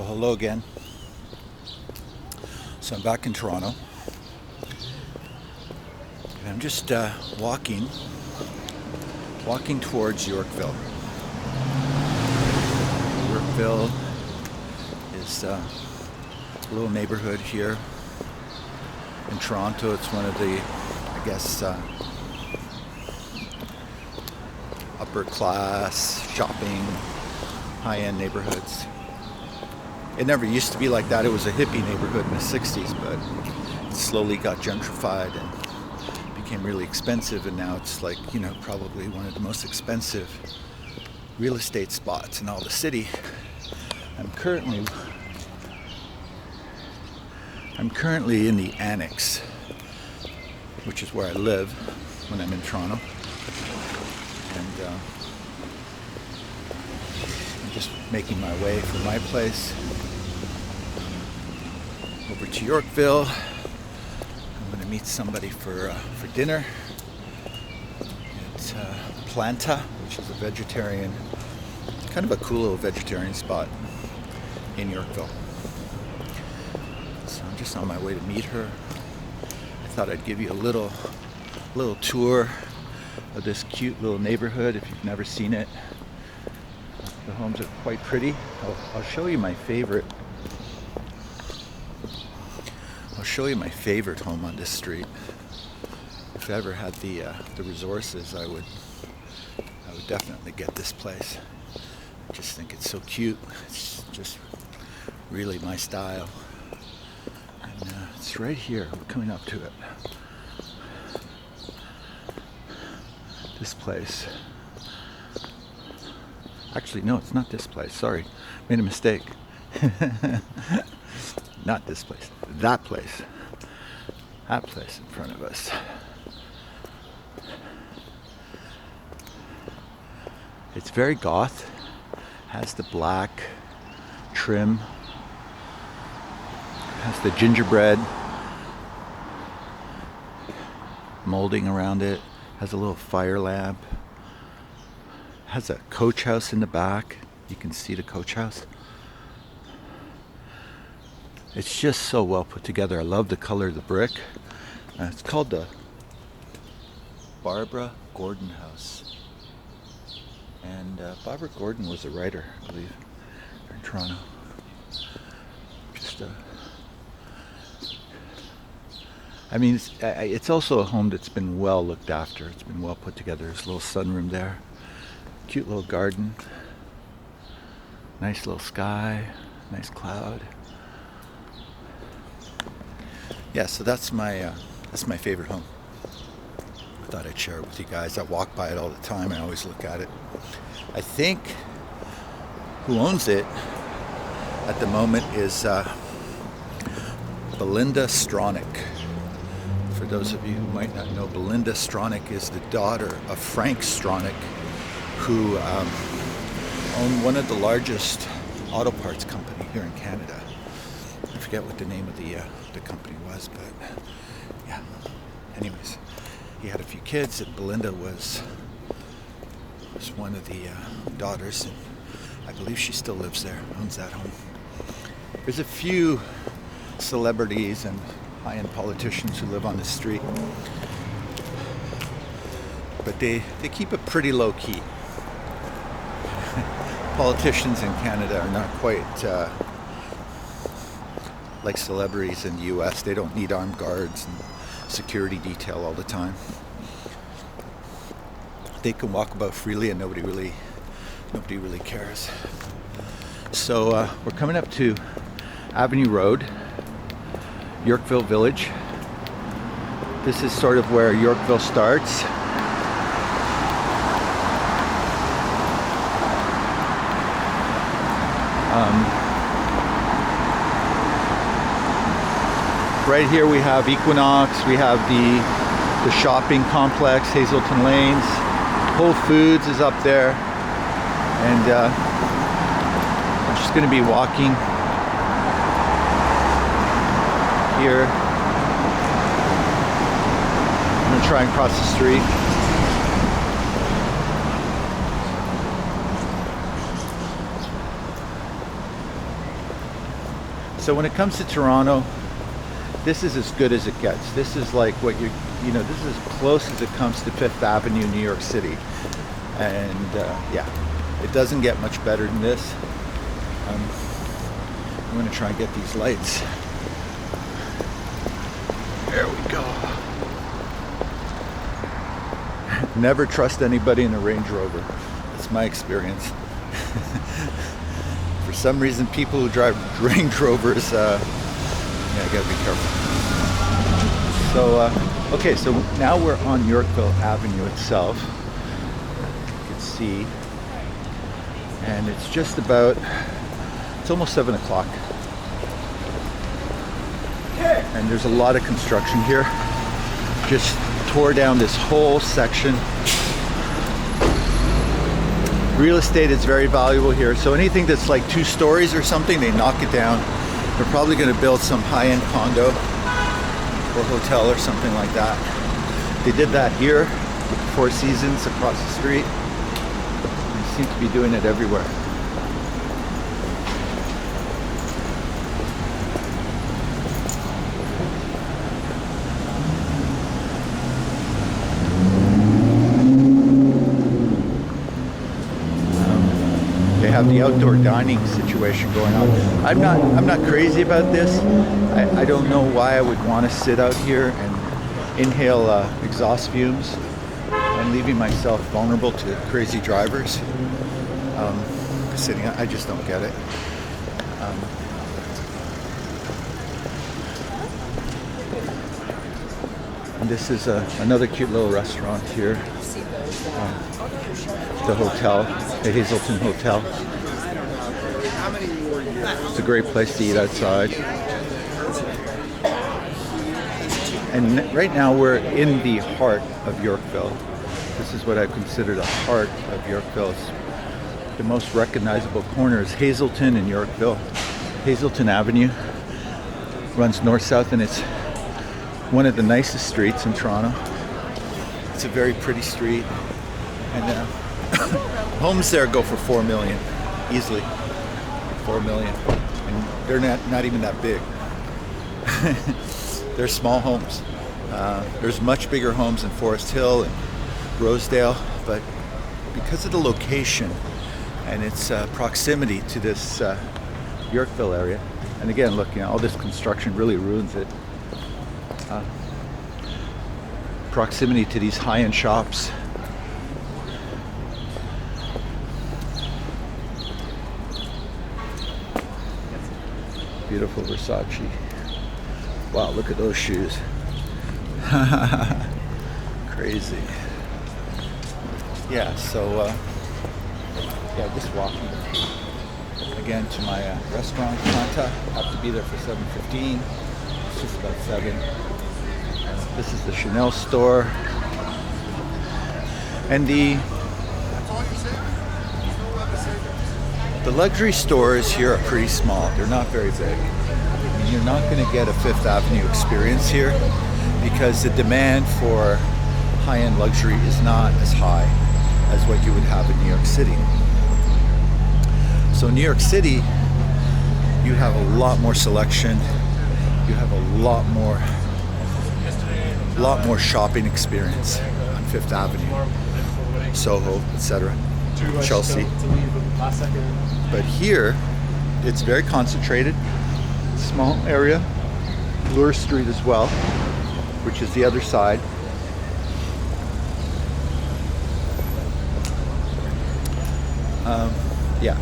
Hello again. So I'm back in Toronto, and I'm just walking towards Yorkville. Yorkville is a little neighborhood here in Toronto. It's one of the, I guess, upper class shopping, high-end neighborhoods. It never used to be like that. It was a hippie neighborhood in the 60s, but it slowly got gentrified and became really expensive, and now it's like, probably one of the most expensive real estate spots in all the city. I'm currently in the Annex, which is where I live when I'm in Toronto. And I'm just making my way from my place over to Yorkville. I'm going to meet somebody for dinner at Planta, which is a vegetarian, kind of a cool little vegetarian spot in Yorkville. So I'm just on my way to meet her. I thought I'd give you a little tour of this cute little neighborhood if you've never seen it. The homes are quite pretty. I'll show you my favorite. I'll show you my favorite home on this street. If I ever had the resources, I would definitely get this place. I just think it's so cute. It's just really my style. And it's right here. We're coming up to it. This place. Actually, no, it's not this place. Sorry, made a mistake. Not this place. That place. That place in front of us. It's very goth. Has the black trim. Has the gingerbread molding around it. Has a little fire lamp. Has a coach house in the back. You can see the coach house. It's just so well put together. I love the color of the brick. It's called the Barbara Gordon House. And Barbara Gordon was a writer, I believe, in Toronto. It's also a home that's been well looked after. It's been well put together. There's a little sunroom there. Cute little garden. Nice little sky. Nice cloud. Yeah, so that's my favorite home. I thought I'd share it with you guys. I walk by it all the time. I always look at it. I think who owns it at the moment is Belinda Stronach. For those of you who might not know, Belinda Stronach is the daughter of Frank Stronach, who owned one of the largest auto parts company here in Canada. I forget what the name of the company was, but yeah. Anyways, he had a few kids, and Belinda was one of the daughters, and I believe she still lives there, owns that home. There's a few celebrities and high-end politicians who live on the street, but they keep it pretty low-key. Politicians in Canada are not quite like celebrities in the US. They don't need armed guards and security detail all the time. They can walk about freely and nobody really cares. So we're coming up to Avenue Road, Yorkville Village. This is sort of where Yorkville starts. Right here we have Equinox, we have the shopping complex, Hazelton Lanes. Whole Foods is up there. And I'm just going to be walking here. I'm going to try and cross the street. So when it comes to Toronto, this is as good as it gets. This is like what this is as close as it comes to Fifth Avenue, New York City. And yeah, it doesn't get much better than this. I'm going to try and get these lights. There we go. Never trust anybody in a Range Rover. That's my experience. For some reason, people who drive Range Rovers, I gotta be careful. So, okay, so now we're on Yorkville Avenue itself. You can see, and it's just about, it's almost 7 o'clock. And there's a lot of construction here. Just tore down this whole section. Real estate is very valuable here. So anything that's like 2 stories or something, they knock it down. They're probably going to build some high-end condo or hotel or something like that. They did that here with the Four Seasons across the street. They seem to be doing it everywhere. Have the outdoor dining situation going on. I'm not crazy about this. I don't know why I would want to sit out here and inhale exhaust fumes. I'm leaving myself vulnerable to crazy drivers. I just don't get it. And this is another cute little restaurant here. The hotel, the Hazelton Hotel. It's a great place to eat outside. And right now we're in the heart of Yorkville. This is what I consider the heart of Yorkville. It's the most recognizable corner is Hazelton and Yorkville. Hazelton Avenue runs north-south, and it's one of the nicest streets in Toronto. It's a very pretty street, and homes there go for $4 million, easily. $4 million, and they're not even that big. They're small homes. There's much bigger homes in Forest Hill and Rosedale, but because of the location and its proximity to this Yorkville area, and again, look, all this construction really ruins it. Proximity to these high-end shops. Beautiful Versace. Wow, look at those shoes. Crazy. Yeah, so just walking again to my restaurant, Manta. Have to be there for 7:15. It's just about 7. This is the Chanel store. And the luxury stores here are pretty small. They're not very big. I mean, you're not going to get a Fifth Avenue experience here because the demand for high-end luxury is not as high as what you would have in New York City. So in New York City, you have a lot more selection. You have a lot more shopping experience on Fifth Avenue, Soho, etc., Chelsea. But here, it's very concentrated, small area, Bloor Street as well, which is the other side.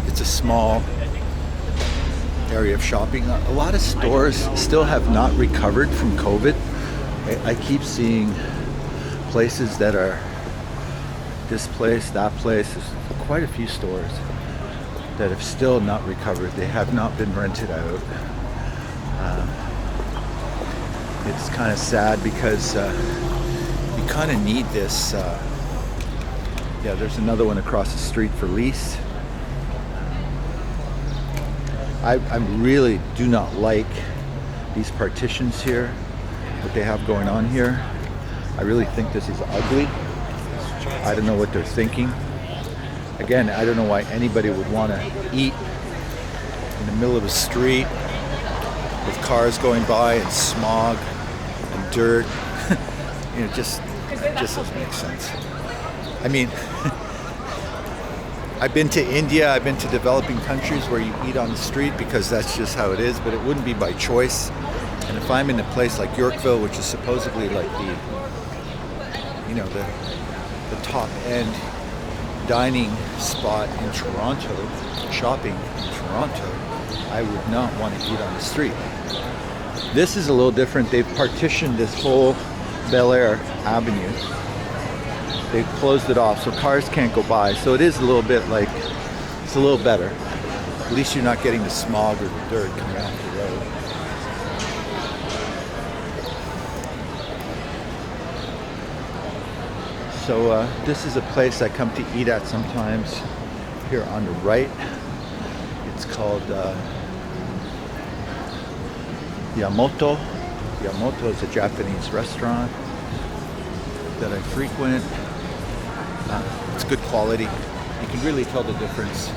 It's a small area of shopping. A lot of stores still have not recovered from COVID. I keep seeing places that are this place, that place. There's quite a few stores that have still not recovered. They have not been rented out. It's kind of sad because you kind of need this. There's another one across the street for lease. I really do not like these partitions here, what they have going on here. I really think this is ugly. I don't know what they're thinking. Again, I don't know why anybody would want to eat in the middle of a street with cars going by and smog and dirt. Just doesn't make sense. I mean, I've been to India, I've been to developing countries where you eat on the street because that's just how it is, but it wouldn't be by choice. And if I'm in a place like Yorkville, which is supposedly like the top end dining spot in Toronto, shopping in Toronto, I would not want to eat on the street. This is a little different. They've partitioned this whole Bel-Air Avenue. They've closed it off so cars can't go by. So it is a little bit like, it's a little better. At least you're not getting the smog or the dirt coming off the road. So this is a place I come to eat at sometimes here on the right. It's called Yamoto. Yamoto is a Japanese restaurant that I frequent. It's good quality. You can really tell the difference.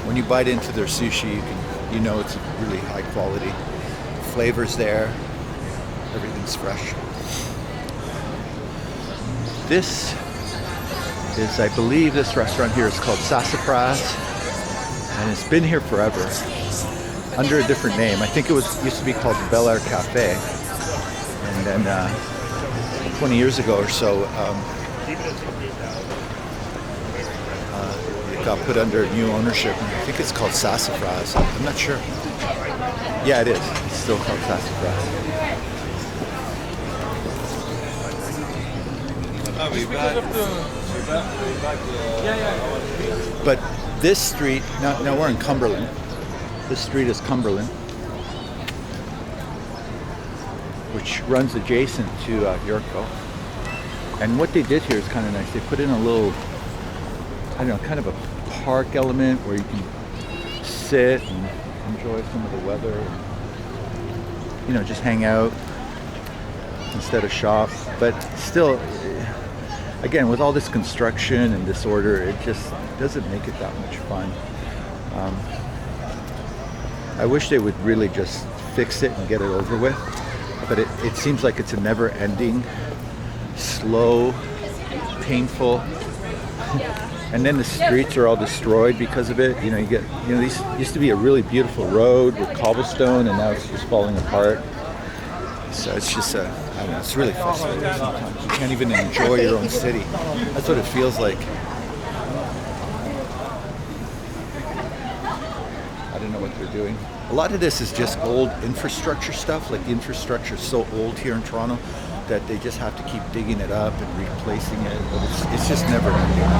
When you bite into their sushi, you know it's really high quality. The flavor's there. Everything's fresh. This is, I believe this restaurant here is called Sassafras, and it's been here forever under a different name. I think it used to be called the Bel Air Cafe, and then 20 years ago or so it got put under new ownership. I think it's called Sassafras. I'm not sure. Yeah, it is. It's still called Sassafras. But this street, now we're in Cumberland. This street is Cumberland, which runs adjacent to Yorkville. And what they did here is kind of nice. They put in a little, I don't know, kind of a park element where you can sit and enjoy some of the weather. Just hang out instead of shop. But still, again, with all this construction and disorder, it just doesn't make it that much fun. I wish they would really just fix it and get it over with. But it seems like it's a never-ending, slow, painful. And then the streets are all destroyed because of it. These used to be a really beautiful road with cobblestone, and now it's just falling apart. So it's just I don't know, it's really frustrating sometimes. You can't even enjoy your own city. That's what it feels like. I don't know what they're doing. A lot of this is just old infrastructure stuff. Like the infrastructure is so old here in Toronto that they just have to keep digging it up and replacing it. But it's just never ending.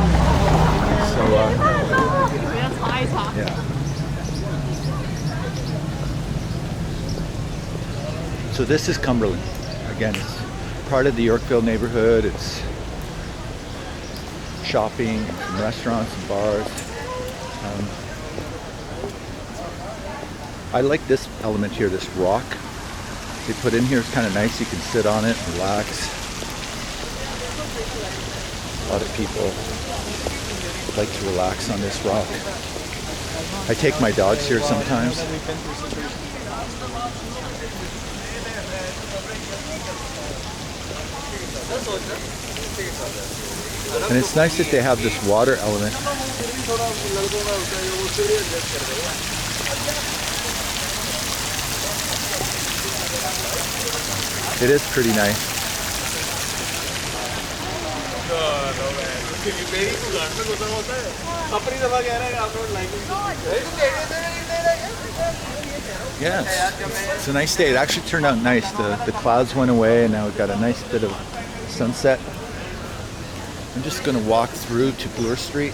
So yeah. So this is Cumberland. Again, it's part of the Yorkville neighborhood. It's shopping, and restaurants and bars. I like this element here, this rock they put in here. It's kind of nice. You can sit on it, relax. A lot of people like to relax on this rock. I take my dogs here sometimes. And it's nice that they have this water element. It is pretty nice. Yeah, it's a nice day. It actually turned out nice. The clouds went away and now we've got a nice bit of sunset. I'm just going to walk through to Bloor Street.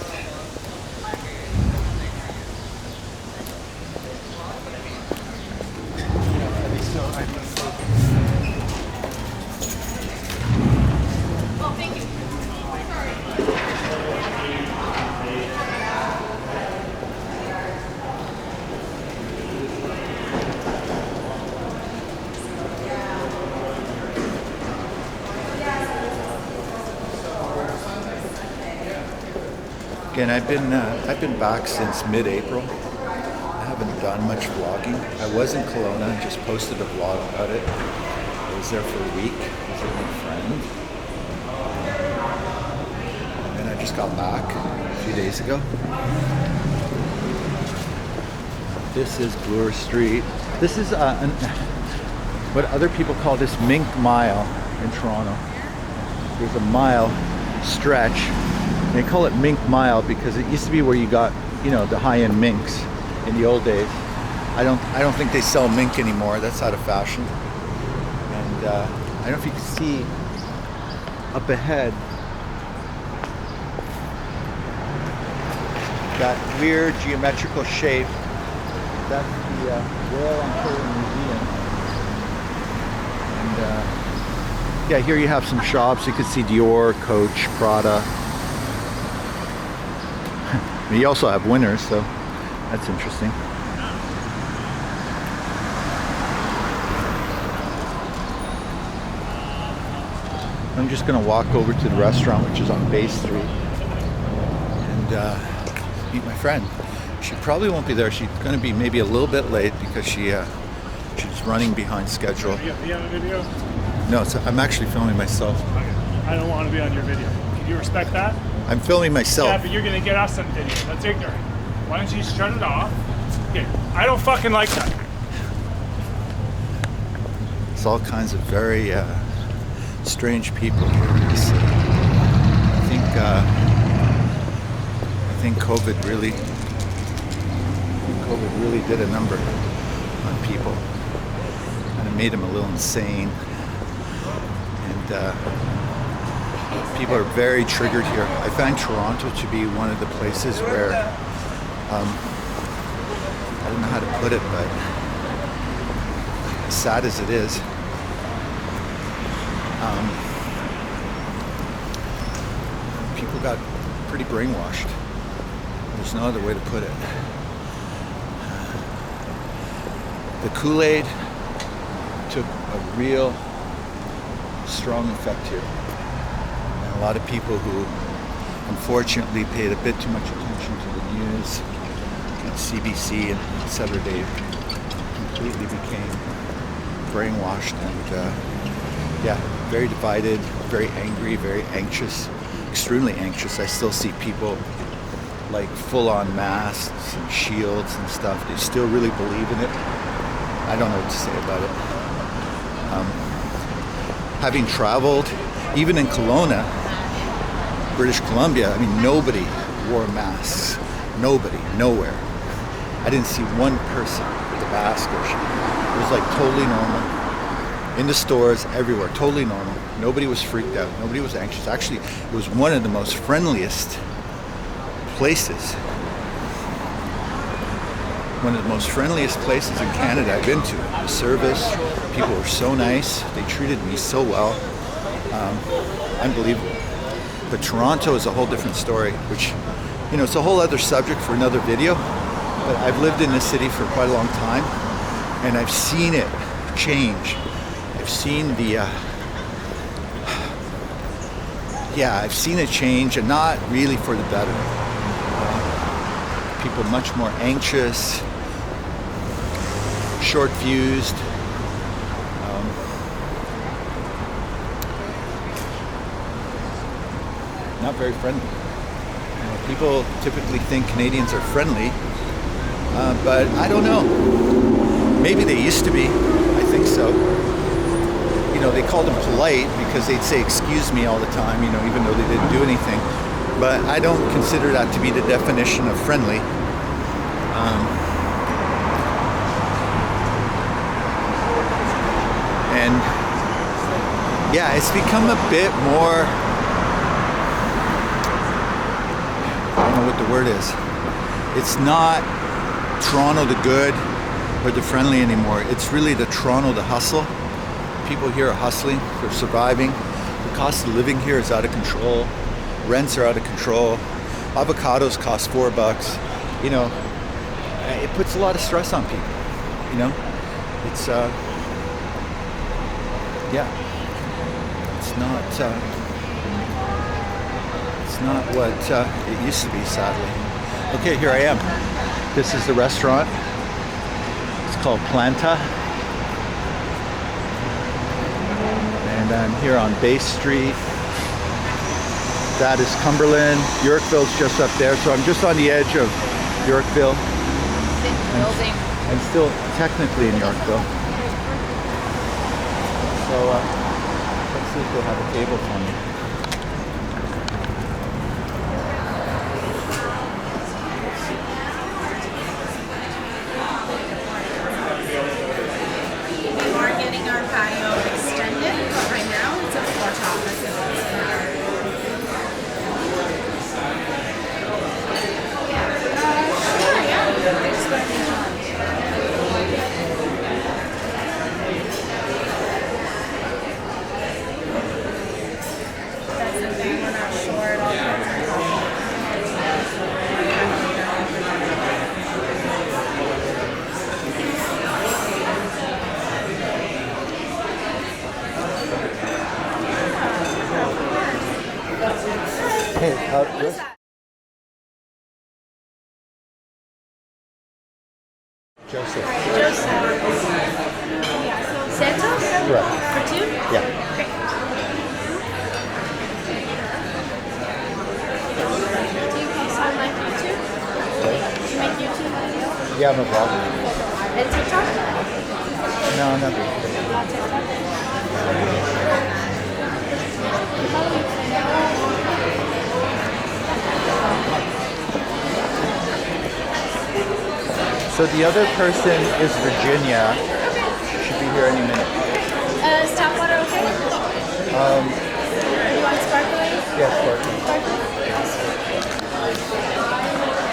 Again, I've been back since mid-April. I haven't done much vlogging. I was in Kelowna and just posted a vlog about it. I was there for a week with my friend. And then I just got back a few days ago. This is Bloor Street. This is what other people call this Mink Mile in Toronto. There's a mile stretch. And they call it Mink Mile because it used to be where you got, you know, the high-end minks in the old days. I don't think they sell mink anymore. That's out of fashion. And I don't know if you can see up ahead that weird geometrical shape. That's the Royal Ontario Museum. And yeah, here you have some shops. You can see Dior, Coach, Prada. You also have Winners, so that's interesting. I'm just going to walk over to the restaurant, which is on Bay Street, and meet my friend. She probably won't be there. She's going to be maybe a little bit late because she's running behind schedule. Are you on a video? No, I'm actually filming myself. Okay. I don't want to be on your video. Can you respect that? I'm filming myself. Yeah, but you're going to get us on video. That's ignorant. Why don't you shut it off? Okay, I don't fucking like that. It's all kinds of very strange people here in this city. I think COVID really did a number on people. Kind of made them a little insane. And people are very triggered here. I find Toronto to be one of the places where I don't know how to put it, but as sad as it is, people got pretty brainwashed. There's no other way to put it. The Kool-Aid took a real strong effect here. And a lot of people who unfortunately paid a bit too much attention to the news and CBC and Saturday completely became brainwashed and yeah, very divided, very angry, very anxious, extremely anxious. I still see people like full-on masks and shields and stuff. They still really believe in it. I don't know what to say about it. Having traveled, even in Kelowna, British Columbia, I mean, nobody wore masks. Nobody, nowhere. I didn't see one person with a mask. It was like totally normal. In the stores, everywhere, totally normal. Nobody was freaked out. Nobody was anxious. Actually, it was one of the most friendliest places. One of the most friendliest places in Canada I've been to. The service, people were so nice. They treated me so well. Unbelievable. But Toronto is a whole different story, which, you know, it's a whole other subject for another video. But I've lived in this city for quite a long time, and I've seen it change. I've seen I've seen it change, and not really for the better. People much more anxious, short-fused. Not very friendly. You know, people typically think Canadians are friendly, but I don't know. Maybe they used to be. I think so. You know, they called them polite because they'd say "excuse me" all the time. You know, even though they didn't do anything. But I don't consider that to be the definition of friendly. And yeah, it's become a bit more, I don't know what the word is. It's not Toronto the good or the friendly anymore. It's really the Toronto the hustle. People here are hustling, they're surviving. The cost of living here is out of control. Rents are out of control. Avocados cost $4. You know, it puts a lot of stress on people. You know, it's it's not what it used to be, sadly. Okay, here I am. This is the restaurant. called Planta. And I'm here on Bay Street. That is Cumberland. Yorkville's just up there, so I'm just on the edge of Yorkville. I'm still technically in Yorkville. So let's see if they have a table for me. We are getting our patio extended, but right now it's a floor top. Sure, yeah. There's going to be that's the thing, we're not sure at all. Hey, What is that? Joseph. Santos? Right. For two? Yeah. Great. Do you post on like YouTube? Do you make YouTube videos? Yeah, I'm a vlogger. And TikTok? No, not really. Not TikTok? So the other person is Virginia. Should be here any minute. Tap water okay? You want sparkling? Yeah, sparkling. Sparkling?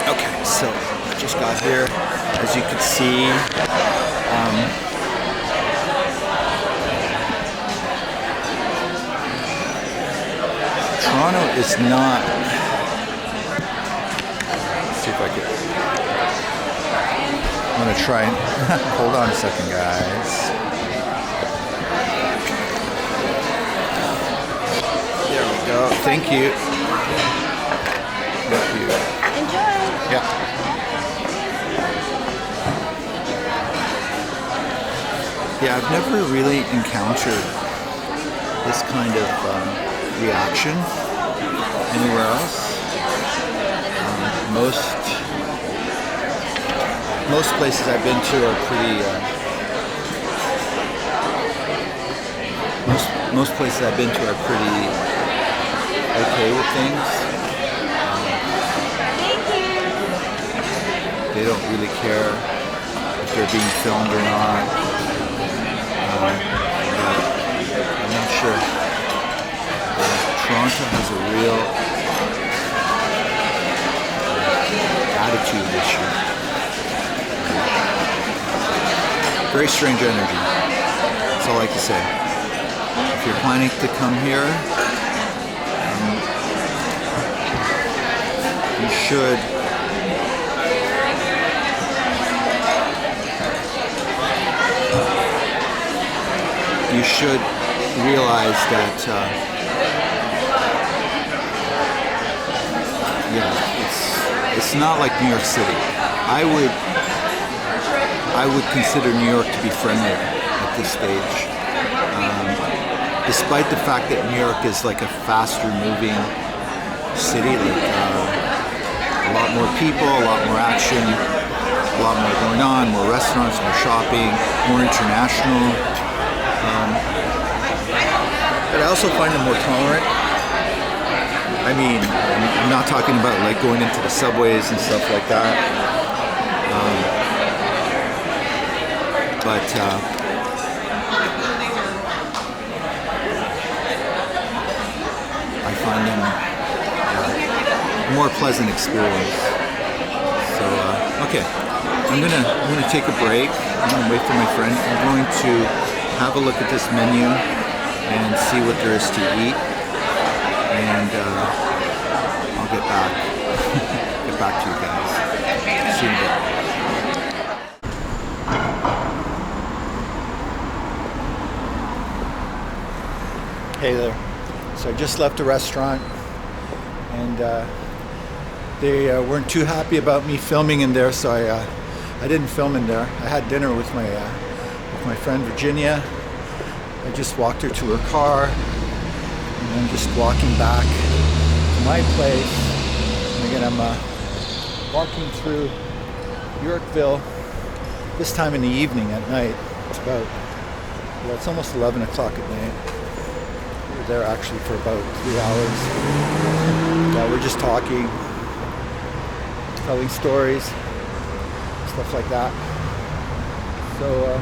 Okay, so I just got here. As you can see, Toronto is not. Let's see if I can. I'm gonna try and hold on a second, guys. There we go. Thank you. Thank you. Enjoy! Yeah. Yeah, I've never really encountered this kind of reaction anywhere else. Most places I've been to are pretty. Most places I've been to are pretty okay with things. They don't really care if they're being filmed or not. But I'm not sure. Toronto has a real attitude issue. Very strange energy. That's all I can say. If you're planning to come here, you should realize that it's not like New York City. I would consider New York to be friendlier at this stage, despite the fact that New York is like a faster moving city, like a lot more people, a lot more action, a lot more going on, more restaurants, more shopping, more international. But I also find them more tolerant. I mean, I'm not talking about like going into the subways and stuff like that. But I find them a more pleasant experience. So okay, I'm gonna take a break. I'm gonna wait for my friend. I'm going to have a look at this menu and see what there is to eat, and I'll get back to you guys. See you in a bit. Hey there. So I just left a restaurant, and they weren't too happy about me filming in there, so I I didn't film in there. I had dinner with my friend Virginia. I just walked her to her car, and then just walking back to my place. And again, I'm walking through Yorkville this time in the evening at night. It's almost 11 o'clock at night. We were there actually for about 3 hours. Yeah, we're just talking, telling stories, stuff like that. So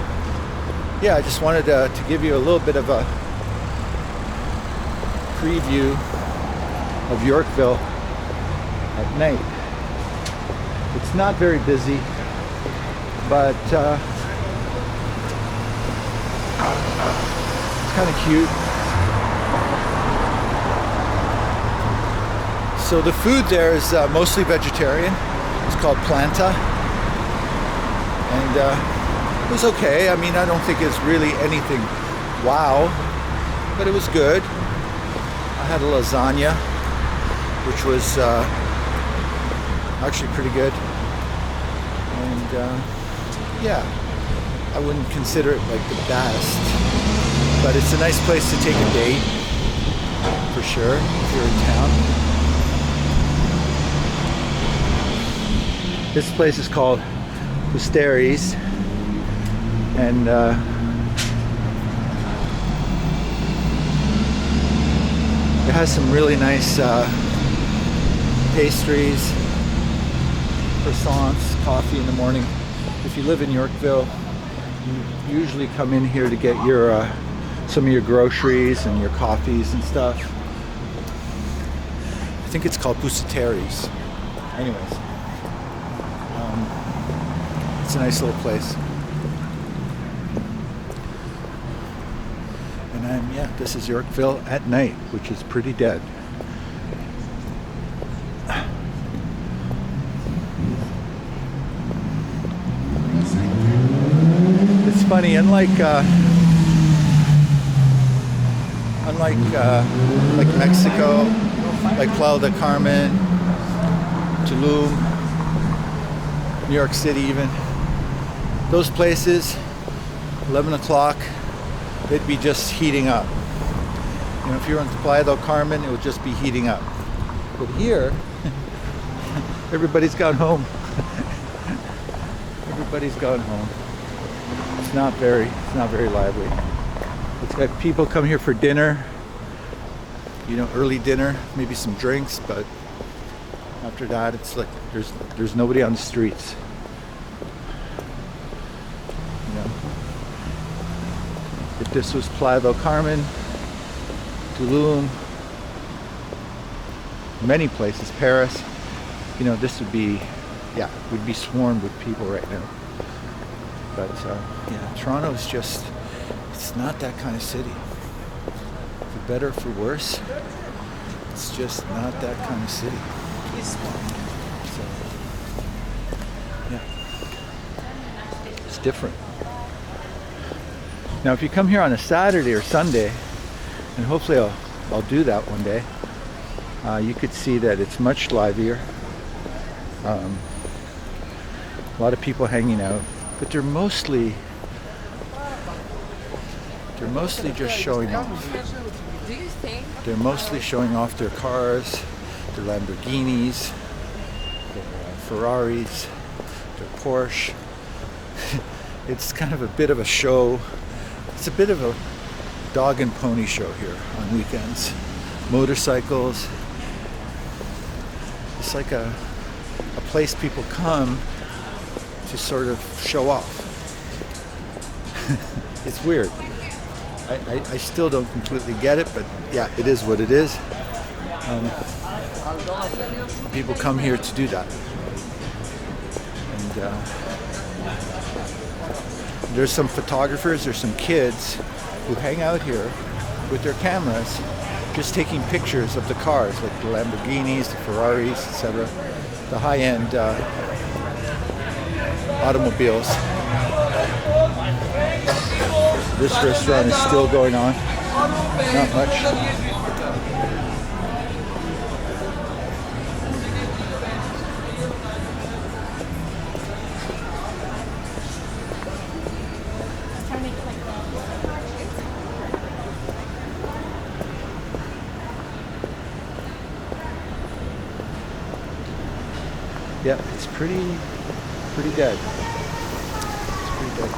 yeah, I just wanted to give you a little bit of a preview of Yorkville at night. It's not very busy, but it's kind of cute. So the food there is mostly vegetarian. It's called Planta, and it was okay. I mean, I don't think it's really anything wow, but it was good. I had a lasagna, which was actually pretty good, and yeah, I wouldn't consider it like the best, but it's a nice place to take a date for sure if you're in town. This place is called Wisteries, and it has some really nice pastries, croissants, coffee in the morning. If you live in Yorkville, you usually come in here to get your some of your groceries and your coffees and stuff. I think it's called Busateries. Anyways, it's a nice little place. And this is Yorkville at night, which is pretty dead. It's funny, unlike Mexico, like Playa del Carmen, Tulum, New York City even, those places, 11 o'clock, they'd be just heating up. You know, if you're in Playa del Carmen, it would just be heating up. But here, everybody's gone home. Everybody's gone home. It's not very lively. It's got people come here for dinner, you know, early dinner, maybe some drinks, but after that, it's like there's nobody on the streets. You know, if this was Playa del Carmen, Tulum, many places, Paris, you know, this would be, would be swarmed with people right now. But Toronto is just, it's not that kind of city. For better or for worse, it's just not that kind of city. So, it's different. Now, if you come here on a Saturday or Sunday, and hopefully I'll do that one day, you could see that it's much livelier. A lot of people hanging out, but they're mostly just showing off. They're mostly showing off their cars, their Lamborghinis, their Ferraris, their Porsche. It's kind of a bit of a show. It's a bit of a dog and pony show here on weekends. Motorcycles. It's like a place people come to sort of show off. It's weird. I still don't completely get it, but yeah, it is what it is. People come here to do that. And there's some photographers, there's some kids who hang out here with their cameras just taking pictures of the cars, like the Lamborghinis, the Ferraris, etc. The high-end automobiles. This restaurant is still going on. Not much. Yeah, it's pretty dead. It's pretty dead.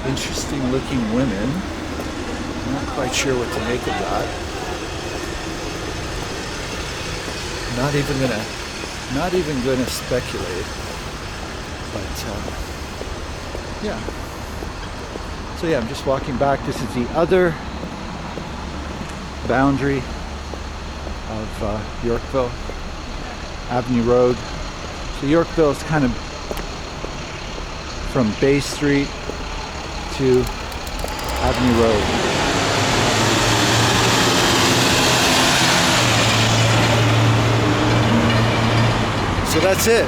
Interesting looking women. I'm not quite sure what to make of that. Not even gonna speculate. But yeah. So yeah, I'm just walking back. This is the other boundary of Yorkville Avenue Road. So Yorkville is kind of from Bay Street to Avenue Road. So that's it.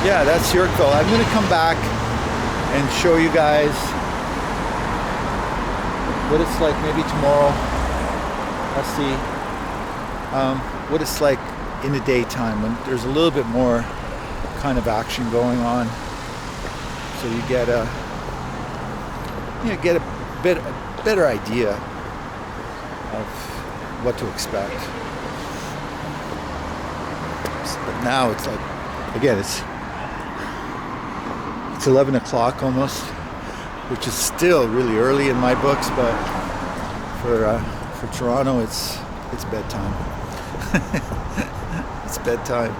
Yeah, that's Yorkville. I'm going to come back and show you guys what it's like maybe tomorrow. Let's see what it's like in the daytime when there's a little bit more kind of action going on. So you get a better idea of what to expect. But now it's like, again, it's 11 o'clock almost, which is still really early in my books, but for Toronto, it's bedtime. It's bedtime.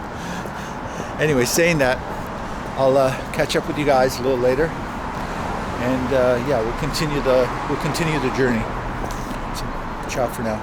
Anyway, saying that, I'll catch up with you guys a little later. And yeah, we'll continue the journey. So, ciao for now.